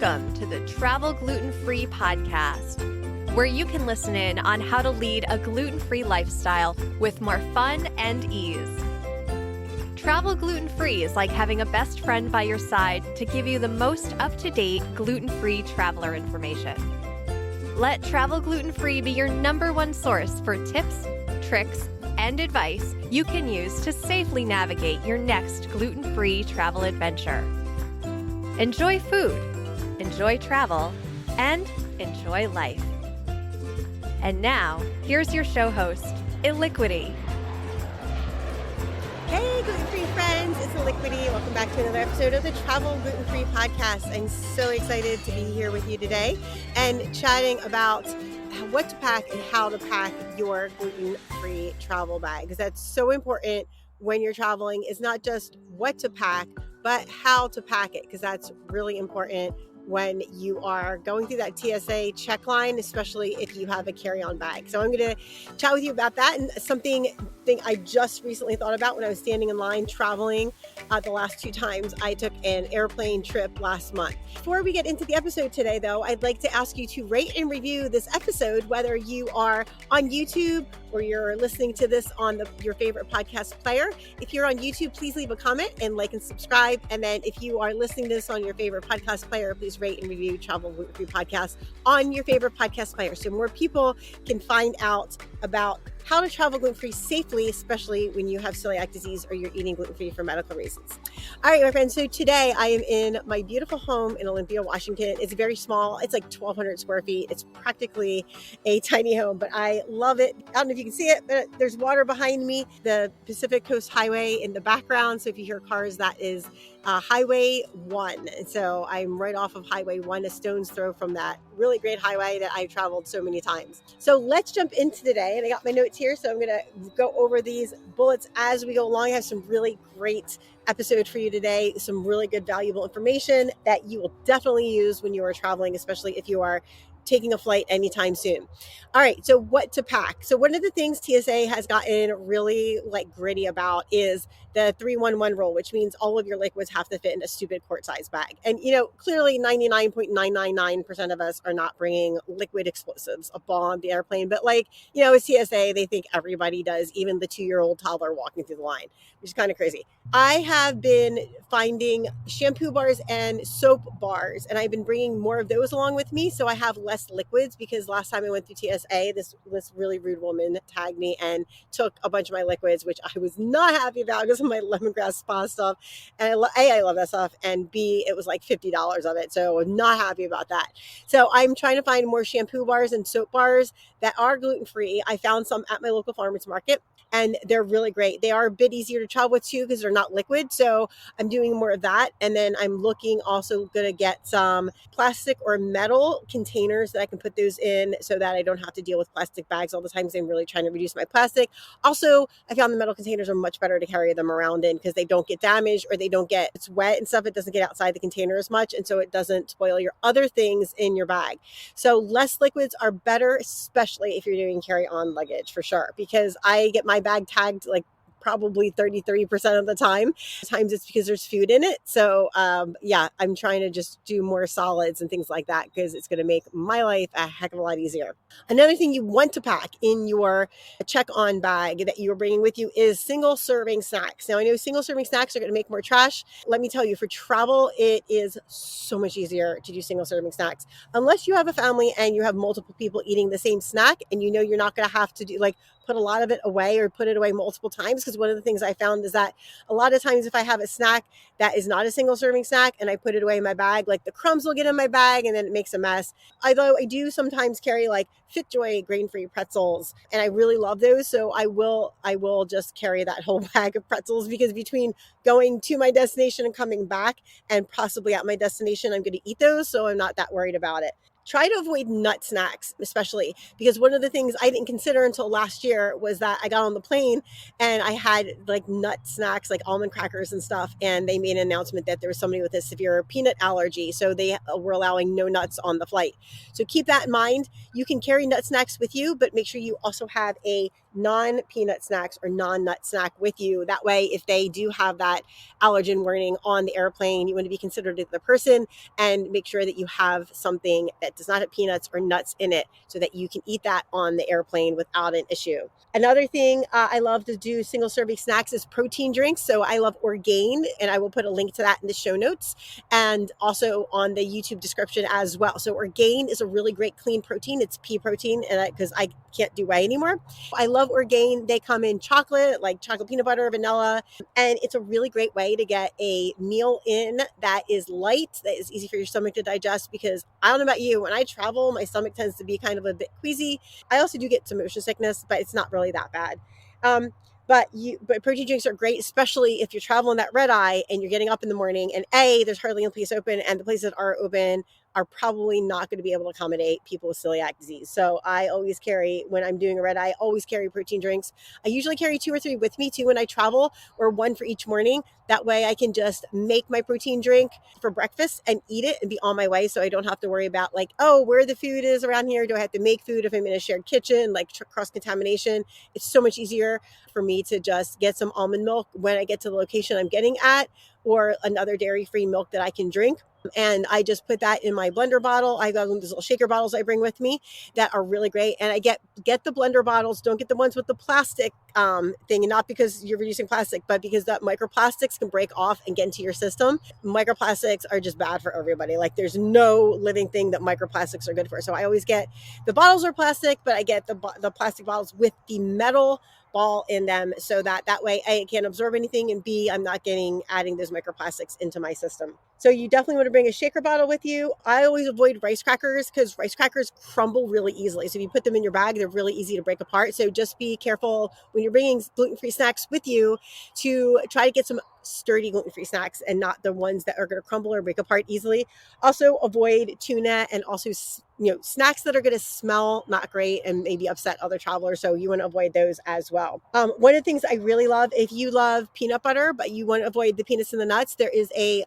Welcome to the Travel Gluten-Free podcast, where you can listen in on how to lead a gluten-free lifestyle with more fun and ease. Travel gluten-free is like having a best friend by your side to give you the most up-to-date gluten-free traveler information. Let Travel Gluten-Free be your #1 source for tips, tricks, and advice you can use to safely navigate your next gluten-free travel adventure. Enjoy food, enjoy travel, and enjoy life. And now, here's your show host, Illiquity. Hey, gluten-free friends, it's Illiquity. Welcome back to another episode of the Travel Gluten-Free podcast. I'm so excited to be here with you today and chatting about what to pack and how to pack your gluten-free travel bag, because that's so important when you're traveling. It's not just what to pack, but how to pack it, because that's really important when you are going through that TSA check line, especially if you have a carry-on bag. So I'm going to chat with you about that, and something I just recently thought about when I was standing in line traveling the last 2 times. I took an airplane trip last month. Before we get into the episode today, though, I'd like to ask you to rate and review this episode, whether you are on YouTube or you're listening to this on your favorite podcast player. If you're on YouTube, please leave a comment and like and subscribe. And then if you are listening to this on your favorite podcast player, please rate and review Travel Gluten-Free Podcast on your favorite podcast player, so more people can find out about how to travel gluten-free safely, especially when you have celiac disease or you're eating gluten-free for medical reasons. All right, my friends. So today I am in my beautiful home in Olympia, Washington. It's very small. It's like 1,200 square feet. It's practically a tiny home, but I love it. I don't know if you can see it, but there's water behind me, the Pacific Coast Highway in the background. So if you hear cars, that is Highway 1. And so I'm right off of Highway 1, a stone's throw from that really great highway that I've traveled so many times. So let's jump into today. And I got my notes here, so I'm going to go over these bullets as we go along. I have some really great episode for you today, some really good valuable information that you will definitely use when you are traveling, especially if you are taking a flight anytime soon. All right, so what to pack. So one of the things TSA has gotten really gritty about is the 3-1-1 rule, which means all of your liquids have to fit in a stupid quart-size bag. And clearly 99.999% of us are not bringing liquid explosives, a bomb on the airplane. But with TSA, they think everybody does, even the 2-year-old toddler walking through the line, which is kind of crazy. I have been finding shampoo bars and soap bars, and I've been bringing more of those along with me, so I have less liquids, because last time I went through TSA, this really rude woman tagged me and took a bunch of my liquids, which I was not happy about because of my lemongrass spa stuff. And I love that stuff, and B, it was like $50 of it, so I'm not happy about that. So I'm trying to find more shampoo bars and soap bars that are gluten-free. I found some at my local farmers market, and they're really great. They are a bit easier to travel with too, because they're not liquid. So I'm doing more of that. And then I'm also going to get some plastic or metal containers that I can put those in, so that I don't have to deal with plastic bags all the time, because I'm really trying to reduce my plastic. Also, I found the metal containers are much better to carry them around in, because they don't get damaged, or it's wet and stuff. It doesn't get outside the container as much. And so it doesn't spoil your other things in your bag. So less liquids are better, especially if you're doing carry-on luggage, for sure, because I get my bag tagged probably 30% of the time. Sometimes it's because there's food in it. So I'm trying to just do more solids and things like that, because it's going to make my life a heck of a lot easier. Another thing you want to pack in your check-on bag that you're bringing with you is single serving snacks. Now, I know single serving snacks are going to make more trash. Let me tell you, for travel, it is so much easier to do single serving snacks, unless you have a family and you have multiple people eating the same snack, and you're not going to have to do put a lot of it away or put it away multiple times. Because one of the things I found is that a lot of times if I have a snack that is not a single serving snack and I put it away in my bag, the crumbs will get in my bag and then it makes a mess. Although I do sometimes carry FitJoy grain-free pretzels, and I really love those. So I will just carry that whole bag of pretzels, because between going to my destination and coming back, and possibly at my destination, I'm going to eat those. So I'm not that worried about it. Try to avoid nut snacks, especially because one of the things I didn't consider until last year was that I got on the plane and I had nut snacks, almond crackers and stuff. And they made an announcement that there was somebody with a severe peanut allergy. So they were allowing no nuts on the flight. So keep that in mind. You can carry nut snacks with you, but make sure you also have a non-peanut snacks or non-nut snack with you. That way, if they do have that allergen warning on the airplane, you want to be considerate of the person and make sure that you have something that does not have peanuts or nuts in it so that you can eat that on the airplane without an issue. Another thing I love to do single serving snacks is protein drinks. So I love Orgain, and I will put a link to that in the show notes and also on the YouTube description as well. So Orgain is a really great clean protein. It's pea protein, and because I can't do whey anymore. I love Orgain. They come in chocolate, like chocolate peanut butter, vanilla, and it's a really great way to get a meal in that is light, that is easy for your stomach to digest. Because I don't know about you, when I travel, my stomach tends to be kind of a bit queasy. I also do get some motion sickness, but it's not really that bad. But protein drinks are great, especially if you're traveling that red eye and you're getting up in the morning and there's hardly any place open, and the places that are open are probably not going to be able to accommodate people with celiac disease. So I always carry, when I'm doing a red eye, I always carry protein drinks. I usually carry 2 or 3 with me too when I travel, or 1 for each morning. That way I can just make my protein drink for breakfast and eat it and be on my way. So I don't have to worry about like, oh, where the food is around here. Do I have to make food if I'm in a shared kitchen, like cross contamination? It's so much easier for me to just get some almond milk when I get to the location I'm getting at, or another dairy-free milk that I can drink. And I just put that in my blender bottle. I got these little shaker bottles I bring with me that are really great. And I get the blender bottles. Don't get the ones with the plastic thing, and not because you're reducing plastic, but because that microplastics can break off and get into your system. Microplastics are just bad for everybody. Like there's no living thing that microplastics are good for. So I always get, the bottles are plastic, but I get the plastic bottles with the metal ball in them, so that way A, it can't absorb anything, and B, I'm not adding those microplastics into my system. So you definitely want to bring a shaker bottle with you. I always avoid rice crackers because rice crackers crumble really easily. So if you put them in your bag, they're really easy to break apart. So just be careful when you're bringing gluten-free snacks with you to try to get some sturdy gluten-free snacks and not the ones that are going to crumble or break apart easily. Also avoid tuna, and also snacks that are going to smell not great and maybe upset other travelers. So you want to avoid those as well. One of the things I really love, if you love peanut butter but you want to avoid the peanuts and the nuts, there is a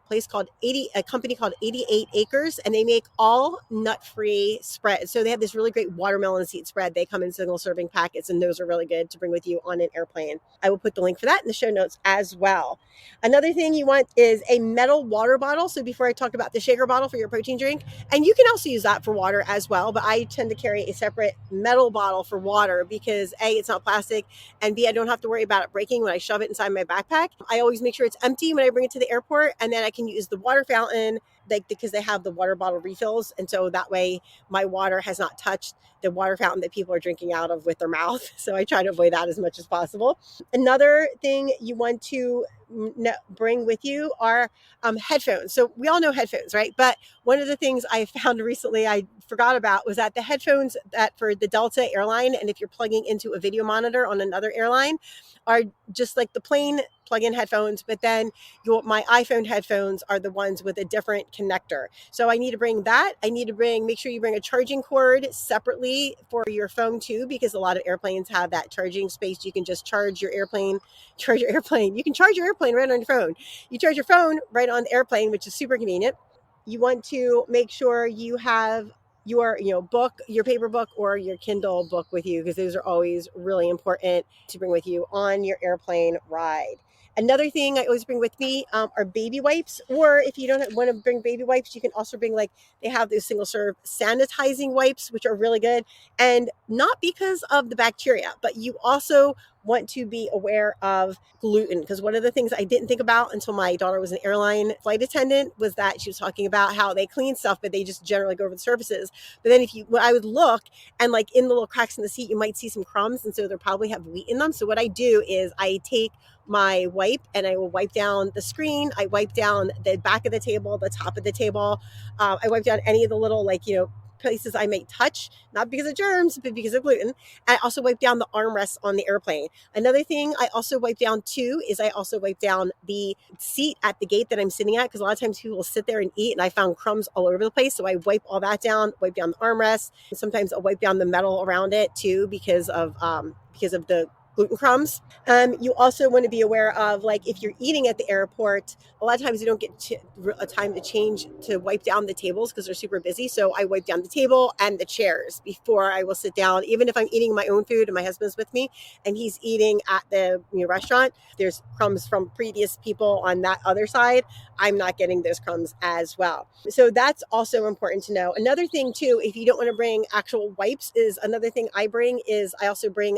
company called 88 Acres, and they make all nut-free spreads. So they have this really great watermelon seed spread. They come in single serving packets, and those are really good to bring with you on an airplane. I will put the link for that in the show notes as well. Another thing you want is a metal water bottle. So before I talked about the shaker bottle for your protein drink, and you can also use that for water as well, but I tend to carry a separate metal bottle for water because A, it's not plastic, and B, I don't have to worry about it breaking when I shove it inside my backpack. I always make sure it's empty when I bring it to the airport, and then I can use the water fountain, because they have the water bottle refills, and so that way my water has not touched the water fountain that people are drinking out of with their mouth. So I try to avoid that as much as possible. Another thing you want to bring with you are headphones. So we all know headphones, right? But one of the things I found recently I forgot about was that the headphones that for the Delta airline, and if you're plugging into a video monitor on another airline, are just like the plain plug-in headphones, but then my iPhone headphones are the ones with a different connector. So I need to bring that. Make sure you bring a charging cord separately for your phone too, because a lot of airplanes have that charging space. You can just charge your airplane. You can charge your airplane right on your phone. You charge your phone right on the airplane, which is super convenient. You want to make sure you have your book, your paper book or your Kindle book with you, because those are always really important to bring with you on your airplane ride. Another thing I always bring with me are baby wipes, or if you don't want to bring baby wipes, you can also bring, like, they have those single serve sanitizing wipes, which are really good. And not because of the bacteria, but you also want to be aware of gluten, because one of the things I didn't think about until my daughter was an airline flight attendant was that she was talking about how they clean stuff, but they just generally go over the surfaces. But then I would look, and like in the little cracks in the seat, you might see some crumbs, and so they'll probably have wheat in them. So what I do is I take my wipe and I will wipe down the screen. I wipe down the back of the table, the top of the table. I wipe down any of the little, places I may touch, not because of germs, but because of gluten. I also wipe down the armrests on the airplane. Another thing I also wipe down too is I also wipe down the seat at the gate that I'm sitting at, because a lot of times people will sit there and eat, and I found crumbs all over the place. So I wipe all that down, wipe down the armrest. Sometimes I'll wipe down the metal around it too, because of the gluten crumbs. You also want to be aware of, like, if you're eating at the airport, a lot of times you don't get a time to change to wipe down the tables because they're super busy. So I wipe down the table and the chairs before I will sit down. Even if I'm eating my own food and my husband's with me and he's eating at the restaurant, there's crumbs from previous people on that other side. I'm not getting those crumbs as well. So that's also important to know. Another thing too, if you don't want to bring actual wipes, is another thing I also bring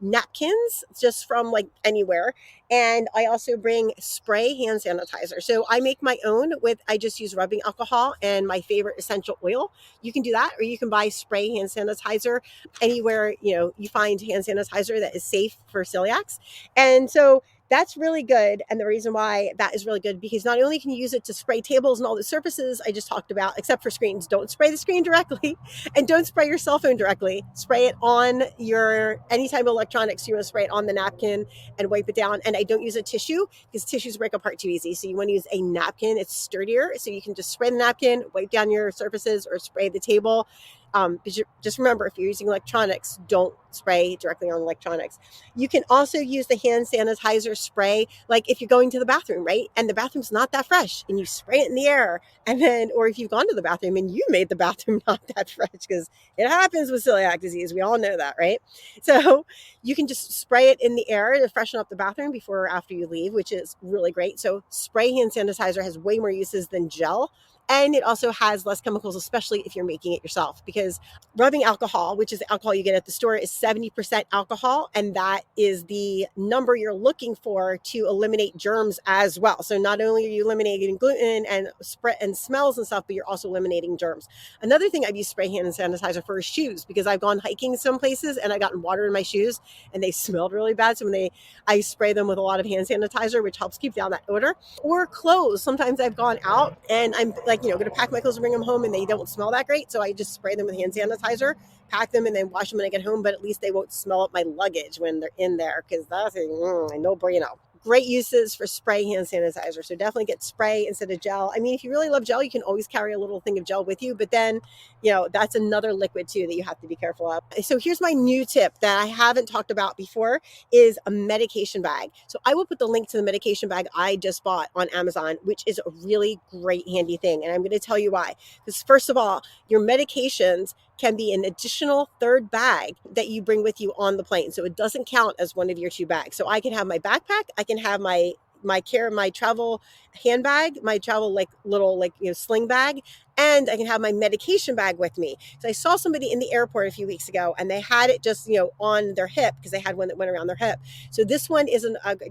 napkins just from like anywhere. And I also bring spray hand sanitizer. So I make my own I just use rubbing alcohol and my favorite essential oil. You can do that, or you can buy spray hand sanitizer anywhere, you find hand sanitizer that is safe for celiacs. And so that's really good. And the reason why that is really good, because not only can you use it to spray tables and all the surfaces I just talked about, except for screens. Don't spray the screen directly and don't spray your cell phone directly. Spray it on any type of electronics. You want to spray it on the napkin and wipe it down. And I don't use a tissue because tissues break apart too easy. So you want to use a napkin. It's sturdier. So you can just spray the napkin, wipe down your surfaces, or spray the table. Just remember, if you're using electronics, don't spray directly on electronics. You can also use the hand sanitizer spray, like if you're going to the bathroom, right? And the bathroom's not that fresh, and you spray it in the air. And then, or if you've gone to the bathroom and you made the bathroom not that fresh, because it happens with celiac disease. We all know that, right? So you can just spray it in the air to freshen up the bathroom before or after you leave, which is really great. So spray hand sanitizer has way more uses than gel. And it also has less chemicals, especially if you're making it yourself, because rubbing alcohol, which is the alcohol you get at the store, is 70% alcohol. And that is the number you're looking for to eliminate germs as well. So not only are you eliminating gluten and spread and smells and stuff, but you're also eliminating germs. Another thing I've used spray hand sanitizer for is shoes, because I've gone hiking some places and I gotten water in my shoes and they smelled really bad. So I spray them with a lot of hand sanitizer, which helps keep down that odor. Or clothes. Sometimes I've gone out and I'm like, going to pack my clothes and bring them home and they don't smell that great. So I just spray them with hand sanitizer, pack them, and then wash them when I get home. But at least they won't smell up my luggage when they're in there, because that's a no bueno. Great uses for spray hand sanitizer. So definitely get spray instead of gel. I mean, if you really love gel, you can always carry a little thing of gel with you, but then, that's another liquid too that you have to be careful of. So here's my new tip that I haven't talked about before, is a medication bag. So I will put the link to the medication bag I just bought on Amazon, which is a really great handy thing. And I'm going to tell you why. Because first of all, your medications can be an additional third bag that you bring with you on the plane. So it doesn't count as one of your two bags. So I can have my backpack, I can have my travel handbag, my travel little sling bag, and I can have my medication bag with me. So I saw somebody in the airport a few weeks ago and they had it just on their hip, because they had one that went around their hip. So this one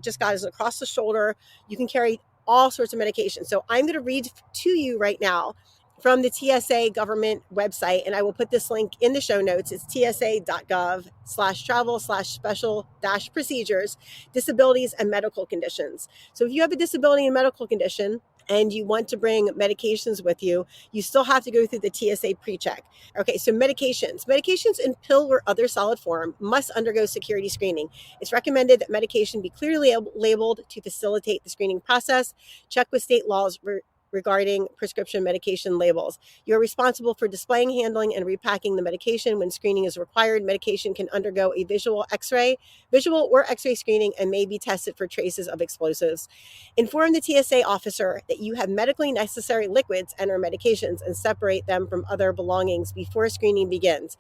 just got across the shoulder. You can carry all sorts of medication. So I'm going to read to you right now from the TSA government website, and I will put this link in the show notes. It's tsa.gov/travel/special-procedures, disabilities and medical conditions. So if you have a disability and medical condition and you want to bring medications with you, you still have to go through the TSA pre-check. Okay, so medications in pill or other solid form must undergo security screening. It's recommended that medication be clearly labeled to facilitate the screening process. Check with state laws regarding prescription medication labels. You're responsible for displaying, handling, and repacking the medication. When screening is required, medication can undergo a visual or x-ray screening, and may be tested for traces of explosives. Inform the TSA officer that you have medically necessary liquids and or medications, and separate them from other belongings before screening begins.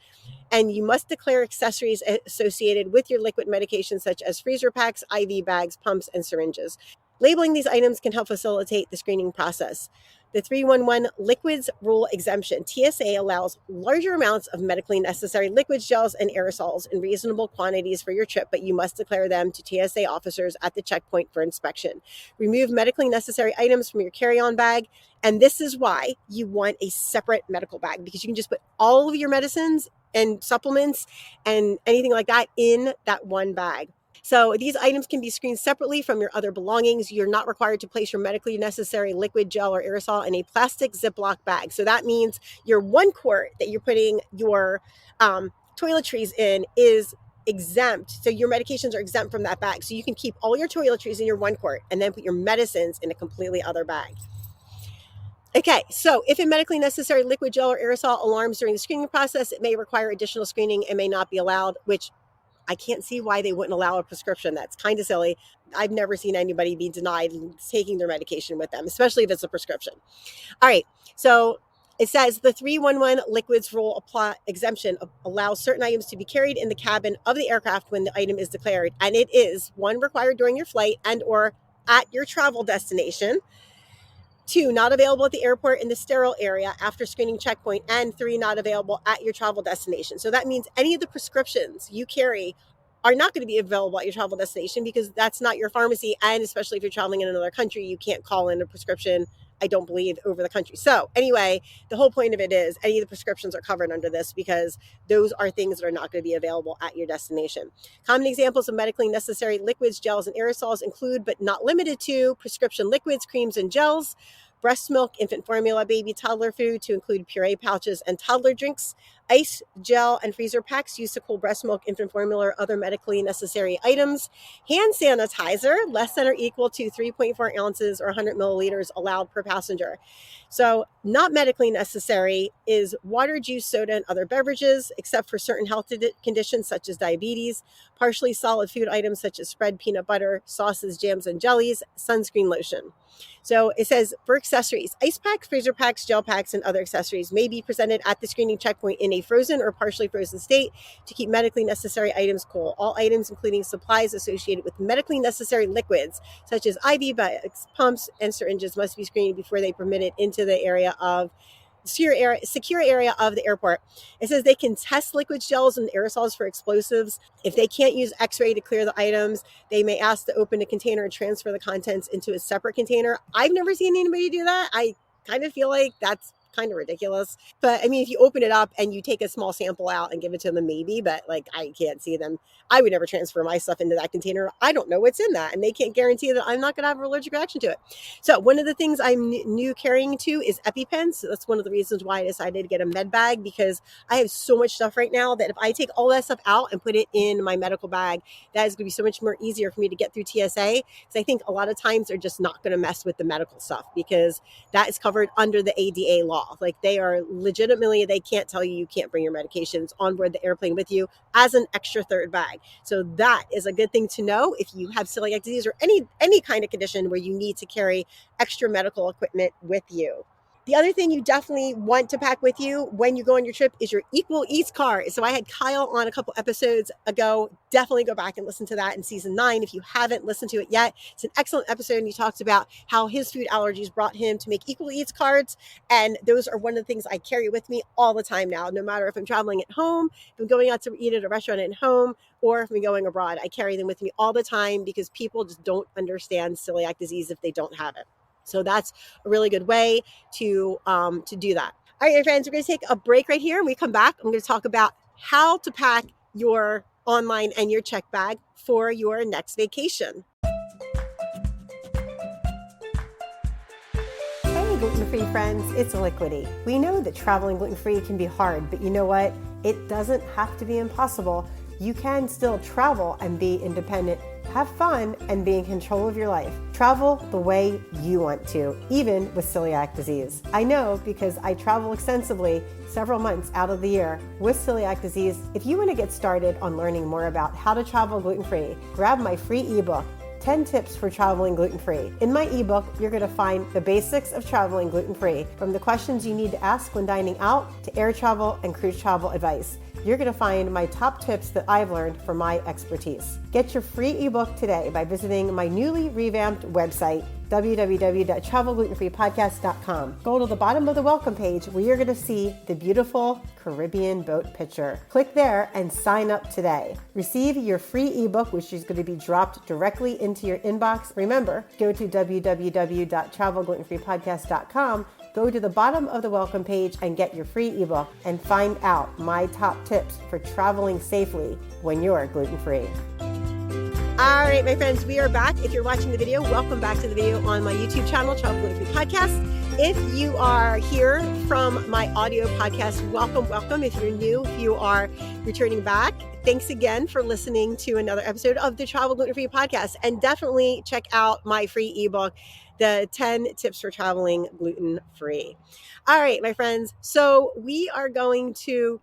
And you must declare accessories associated with your liquid medications, such as freezer packs, IV bags, pumps, and syringes. Labeling these items can help facilitate the screening process. The 311 Liquids Rule Exemption. TSA allows larger amounts of medically necessary liquids, gels, and aerosols in reasonable quantities for your trip, but you must declare them to TSA officers at the checkpoint for inspection. Remove medically necessary items from your carry-on bag. And this is why you want a separate medical bag, because you can just put all of your medicines and supplements and anything like that in that one bag. So these items can be screened separately from your other belongings. You're not required to place your medically necessary liquid, gel, or aerosol in a plastic Ziploc bag. So that means your 1 quart that you're putting your toiletries in is exempt. So your medications are exempt from that bag. So you can keep all your toiletries in your 1 quart and then put your medicines in a completely other bag. Okay, so if a medically necessary liquid, gel, or aerosol alarms during the screening process, it may require additional screening and may not be allowed, which I can't see why they wouldn't allow a prescription. That's kind of silly. I've never seen anybody be denied taking their medication with them, especially if it's a prescription. All right. So it says the 311 liquids rule exemption allows certain items to be carried in the cabin of the aircraft when the item is declared. And it is one, required during your flight and or at your travel destination. 2, not available at the airport in the sterile area after screening checkpoint. And 3, not available at your travel destination. So that means any of the prescriptions you carry are not going to be available at your travel destination because that's not your pharmacy. And especially if you're traveling in another country, you can't call in a prescription, I don't believe, over the country. So anyway, the whole point of it is any of the prescriptions are covered under this because those are things that are not going to be available at your destination. Common examples of medically necessary liquids, gels, and aerosols include, but not limited to, prescription liquids, creams, and gels, breast milk, infant formula, baby, toddler food to include puree pouches and toddler drinks, ice, gel, and freezer packs used to cool breast milk, infant formula, or other medically necessary items, hand sanitizer, less than or equal to 3.4 ounces or 100 milliliters allowed per passenger. So not medically necessary is water, juice, soda, and other beverages, except for certain health conditions such as diabetes, partially solid food items such as spread peanut butter, sauces, jams, and jellies, sunscreen lotion. So it says for accessories, ice packs, freezer packs, gel packs, and other accessories may be presented at the screening checkpoint in a frozen or partially frozen state to keep medically necessary items cool. All items, including supplies associated with medically necessary liquids, such as IV bags, pumps, and syringes, must be screened before they permit it into the secure area of the airport. It says they can test liquid gels and aerosols for explosives. If they can't use x-ray to clear the items, they may ask to open a container and transfer the contents into a separate container. I've never seen anybody do that. I kind of feel like that's kind of ridiculous. But I mean, if you open it up and you take a small sample out and give it to them, maybe, but like, I can't see them. I would never transfer my stuff into that container. I don't know what's in that. And they can't guarantee that I'm not going to have an allergic reaction to it. So one of the things I'm new carrying to is EpiPens. So that's one of the reasons why I decided to get a med bag, because I have so much stuff right now that if I take all that stuff out and put it in my medical bag, that is going to be so much more easier for me to get through TSA. Because I think a lot of times they're just not going to mess with the medical stuff because that is covered under the ADA law. Like they are legitimately, they can't tell you can't bring your medications on board the airplane with you as an extra third bag. So that is a good thing to know if you have celiac disease or any kind of condition where you need to carry extra medical equipment with you. The other thing you definitely want to pack with you when you go on your trip is your Equal Eats card. So I had Kyle on a couple episodes ago. Definitely go back and listen to that in season 9 if you haven't listened to it yet. It's an excellent episode, and he talks about how his food allergies brought him to make Equal Eats cards. And those are one of the things I carry with me all the time now, no matter if I'm traveling at home, if I'm going out to eat at a restaurant at home, or if I'm going abroad. I carry them with me all the time because people just don't understand celiac disease if they don't have it. So that's a really good way to do that. All right, my friends, we're going to take a break right here. When we come back, I'm going to talk about how to pack your online and your check bag for your next vacation. Hey, gluten-free friends, it's Liquidy. We know that traveling gluten-free can be hard, but you know what? It doesn't have to be impossible. You can still travel and be independent, have fun, and be in control of your life. Travel the way you want to, even with celiac disease. I know because I travel extensively several months out of the year with celiac disease. If you want to get started on learning more about how to travel gluten-free, grab my free ebook, 10 Tips for Traveling Gluten-Free. In my ebook, you're going to find the basics of traveling gluten-free, from the questions you need to ask when dining out to air travel and cruise travel advice. You're going to find my top tips that I've learned from my expertise. Get your free ebook today by visiting my newly revamped website, www.travelglutenfreepodcast.com. Go to the bottom of the welcome page where you're going to see the beautiful Caribbean boat picture. Click there and sign up today. Receive your free ebook, which is going to be dropped directly into your inbox. Remember, go to www.travelglutenfreepodcast.com. Go to the bottom of the welcome page and get your free ebook and find out my top tips for traveling safely when you're gluten-free. All right, my friends, we are back. If you're watching the video, welcome back to the video on my YouTube channel, Travel Gluten Free Podcast. If you are here from my audio podcast, welcome. If you're new, if you are returning back, thanks again for listening to another episode of the Travel Gluten Free Podcast. And definitely check out my free ebook, the 10 Tips for Traveling Gluten-Free. All right, my friends. So we are going to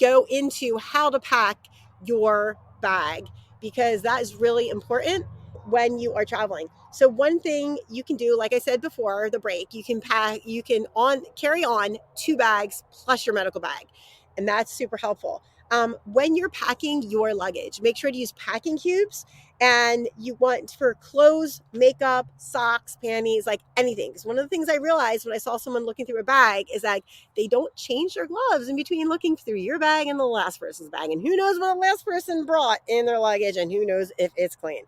go into how to pack your bag, because that is really important when you are traveling. So one thing you can do, like I said before the break, you can carry on 2 bags plus your medical bag. And that's super helpful. When you're packing your luggage, make sure to use packing cubes, and you want for clothes, makeup, socks, panties, like anything. Because one of the things I realized when I saw someone looking through a bag is that they don't change their gloves in between looking through your bag and the last person's bag. And who knows what the last person brought in their luggage, and who knows if it's clean.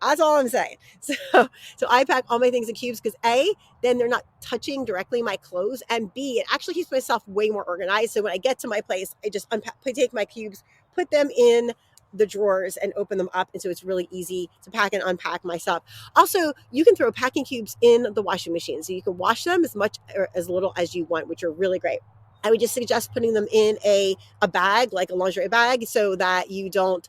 That's all I'm saying. So I pack all my things in cubes because A, then they're not touching directly my clothes, and B, it actually keeps myself way more organized. So when I get to my place, I just take my cubes, put them in the drawers, and open them up, and so it's really easy to pack and unpack my stuff. Also, you can throw packing cubes in the washing machine, so you can wash them as much or as little as you want, which are really great. I would just suggest putting them in a bag, like a lingerie bag, so that you don't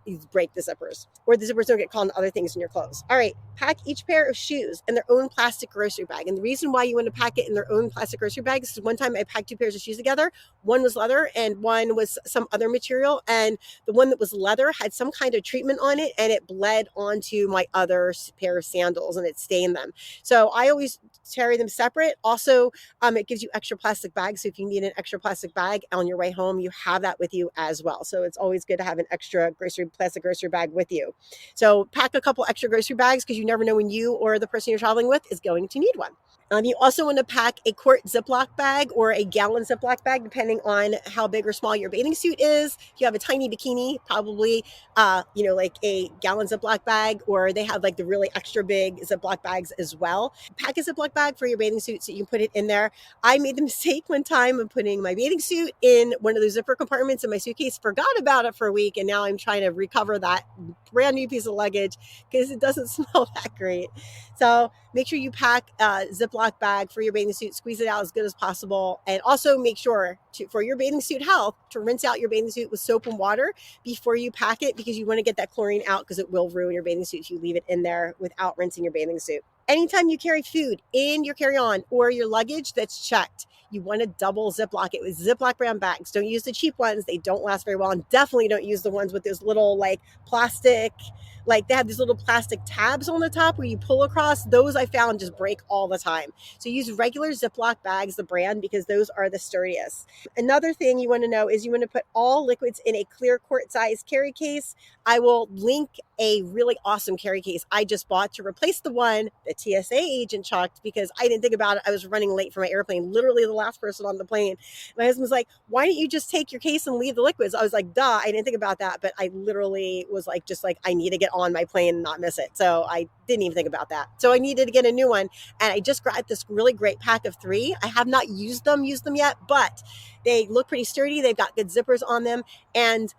you break the zippers, or the zippers don't get caught on other things in your clothes. All right, pack each pair of shoes in their own plastic grocery bag. And the reason why you want to pack it in their own plastic grocery bags is one time I packed 2 pairs of shoes together. One was leather and one was some other material. And the one that was leather had some kind of treatment on it, and it bled onto my other pair of sandals, and it stained them. So I always carry them separate. Also, it gives you extra plastic bags. So if you need an extra plastic bag on your way home, you have that with you as well. So it's always good to have an extra plastic grocery bag with you. So pack a couple extra grocery bags, because you never know when you or the person you're traveling with is going to need one. You also want to pack a quart Ziploc bag or a gallon Ziploc bag, depending on how big or small your bathing suit is. If you have a tiny bikini, probably, like a gallon Ziploc bag, or they have like the really extra big Ziploc bags as well. Pack a Ziploc bag for your bathing suit so you can put it in there. I made the mistake one time of putting my bathing suit in one of those zipper compartments in my suitcase, forgot about it for a week, and now I'm trying to recover that brand new piece of luggage because it doesn't smell that great. So make sure you pack a Ziploc bag for your bathing suit, squeeze it out as good as possible. And also make sure for your bathing suit health, to rinse out your bathing suit with soap and water before you pack it, because you want to get that chlorine out, because it will ruin your bathing suit if you leave it in there without rinsing your bathing suit. Anytime you carry food in your carry-on or your luggage that's checked, you want to double Ziploc it with Ziploc brand bags. Don't use the cheap ones. They don't last very well. And definitely don't use the ones with those little plastic, they have these little plastic tabs on the top where you pull across. Those I found just break all the time. So use regular Ziploc bags, the brand, because those are the sturdiest. Another thing you want to know is you want to put all liquids in a clear quart-sized carry case. I will link a really awesome carry case I just bought to replace the one the TSA agent chucked, because I didn't think about it. I was running late for my airplane, literally the last person on the plane. My husband's like, why don't you just take your case and leave the liquids? I was like, duh, I didn't think about that. But I literally was I need to get on my plane and not miss it. So I didn't even think about that. So I needed to get a new one. And I just got this really great pack of 3. I have not used them yet, but they look pretty sturdy. They've got good zippers on them. And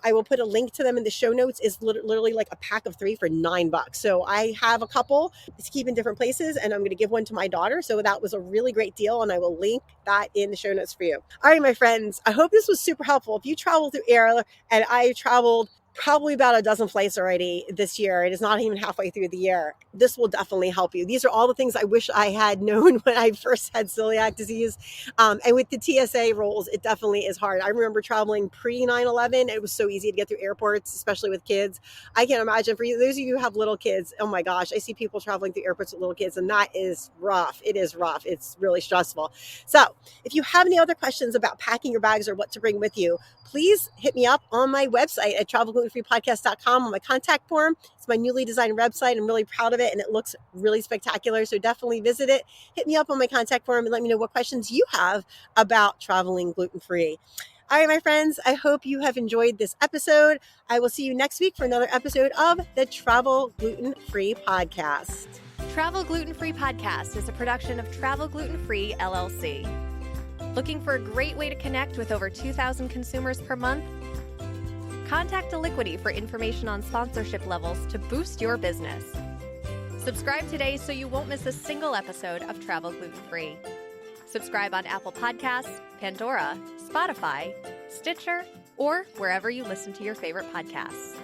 I will put a link to them in the show notes. Is literally like a pack of 3 for $9. So I have a couple to keep in different places, and I'm going to give one to my daughter. So that was a really great deal, and I will link that in the show notes for you. All right, my friends, I hope this was super helpful. If you travel through air, and I traveled probably about a dozen flights already this year. It is not even halfway through the year. This will definitely help you. These are all the things I wish I had known when I first had celiac disease. And with the TSA rules, it definitely is hard. I remember traveling pre 9/11. It was so easy to get through airports, especially with kids. I can't imagine for you, those of you who have little kids. Oh my gosh, I see people traveling through airports with little kids, and that is rough. It is rough. It's really stressful. So if you have any other questions about packing your bags or what to bring with you, please hit me up on my website at travelglutenfreepodcast.com on my contact form. It's my newly designed website. I'm really proud of it, and it looks really spectacular. So definitely visit it. Hit me up on my contact form and let me know what questions you have about traveling gluten-free. All right, my friends, I hope you have enjoyed this episode. I will see you next week for another episode of the Travel Gluten-Free Podcast. Travel Gluten-Free Podcast is a production of Travel Gluten-Free LLC. Looking for a great way to connect with over 2,000 consumers per month? Contact Aliquity for information on sponsorship levels to boost your business. Subscribe today so you won't miss a single episode of Travel Gluten-Free. Subscribe on Apple Podcasts, Pandora, Spotify, Stitcher, or wherever you listen to your favorite podcasts.